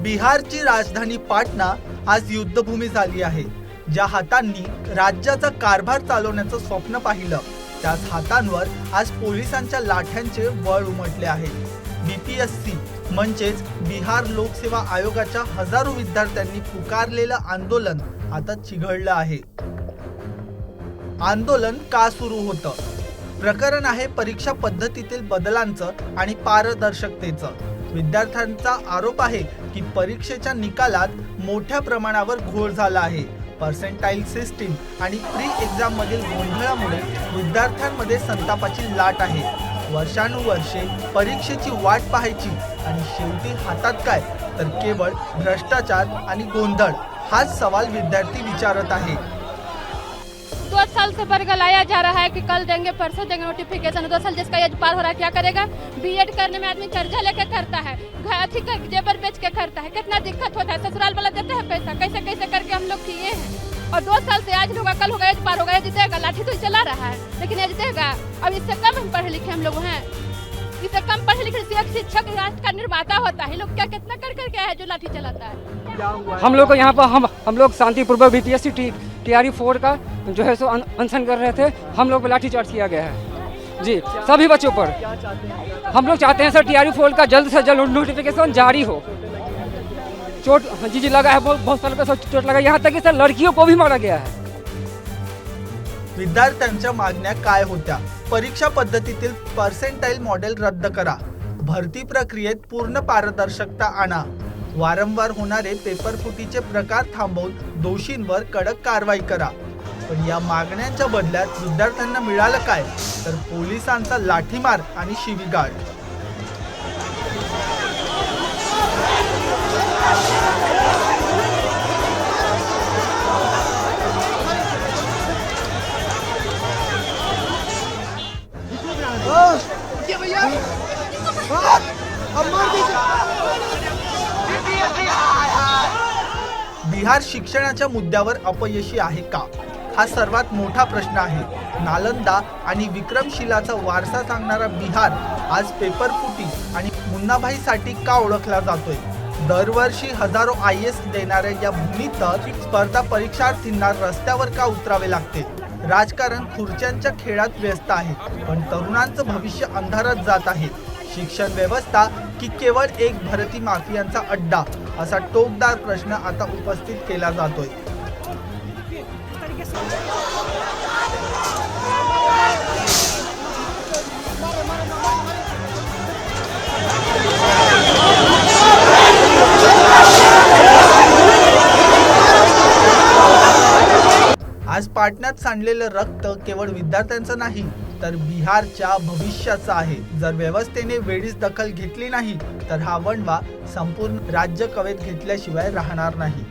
बिहारची राजधानी पाटणा आज युद्धभूमी झाली आहे। ज्या हातांनी राज्याचा कारभार चालवण्याचं स्वप्न पाहिलं त्याच हातांवर आज पोलिसांच्या लाठ्यांचे वळ उमटले आहे। बीपीएससी म्हणजेच बिहार लोकसेवा आयोगाच्या हजारो विद्यार्थ्यांनी पुकारलेलं आंदोलन आता चिघळलं आहे। आंदोलन का सुरू होतं? प्रकरण आहे परीक्षा पद्धतीतील बदलांचं आणि पारदर्शकतेचं। विद्यार्थ्यांचा आरोप आहे की परीक्षेच्या निकालात मोठ्या प्रमाणावर घोळ झाला आहे। पर्सेंटाइल सिस्टीम आणि प्री एक्झाम मधील गोंधळामुळे विद्यार्थ्यांमध्ये संतापाची लाट आहे। वर्षानुवर्षे परीक्षेची वाट पाहायची आणि शेवटी हातात काय तर केवळ भ्रष्टाचार आणि गोंधळ हाच सवाल विद्यार्थी विचारत आहे। 2 साल से वर्ग लाया जा रहा है कि कल देंगे परसों देंगे नोटिफिकेशन। 2 साल जिसका एज पार हो रहा है क्या करेगा? बीएड करने में आदमी कर्जा लेके करता है, अथी का जेवर बेच के करता है, कितना दिक्कत होता है। ससुराल वाला देते हैं पैसा, कैसे कैसे करके हम लोग किए हैं। और 2 साल से आज होगा कल होगा एज पार होगा, एज देगा, लाठी तो चला रहा है लेकिन एज देगा। अब इससे कम हम पढ़े लिखे हम लोग हैं, इससे कम पढ़े लिखे एक शिक्षक राष्ट्र का निर्माता होता है। लोग क्या कितना कर करके है जो लाठी चलाता है। हम लोग को यहाँ पर हम लोग शांतिपूर्वक बीपीएससी टीआरई 4 का जो है सो अनशन कर रहे थे। हम लोग पर लाठीचार्ज किया गया है जी, सभी बच्चों पर। हम लोग चाहते हैं सर टीआरई 4 का जल्द से जल्द नोटिफिकेशन जारी हो। चोट जी लगा है, बहुत सालों का चोट लगा, यहाँ तक कि सर लड़कियों को भी मारा गया है। विद्यार्थ्यांच्या मागण्या काय होत्या? परीक्षा पद्धतीतील पर्सेंटाइल मॉडेल रद्द करा, भरती प्रक्रियेत पूर्ण पारदर्शकता आणा, वारंवार होणारे पेपर फुटीचे प्रकार थांबवून दोषींवर कडक कारवाई करा। पण या मागण्यांच्या बदल्यात विद्यार्थ्यांना मिळालं काय तर पोलिसांचा लाठीमार आणि शिवीगाळ। बिहार शिक्षणाच्या मुद्द्यावर अपयशी आहे का? हा सर्वात मोठा प्रश्न आहे। नालंदा आणि विक्रमशिलाचा वारसा सांगणारा बिहार आज पेपर फुटी आणि मुन्नाभाईसाठी का ओळखला जातोय? दरवर्षी हजारो IAS देणाऱ्या या भूमीत स्पर्धा परीक्षार्थींना रस्त्यावर का उतरावे लागते? राजकारण खुर्च्यांच्या खेळात व्यस्त आहे, पण तरुणांचं भविष्य अंधारात जात आहे। शिक्षण व्यवस्था की केवळ एक भरती माफियांचा अड्डा, असा टोकदार प्रश्न आता उपस्थित केला जातोय। आज पाटण्यात सांडलेलं रक्त केवळ विद्यार्थ्यांचं नाही तर बिहारच्या भविष्याचं आहे। जर व्यवस्थेने वेळीच दखल घेतली नाही तर हा वणवा संपूर्ण राज्य कवेत घेतल्याशिवाय राहणार नाही।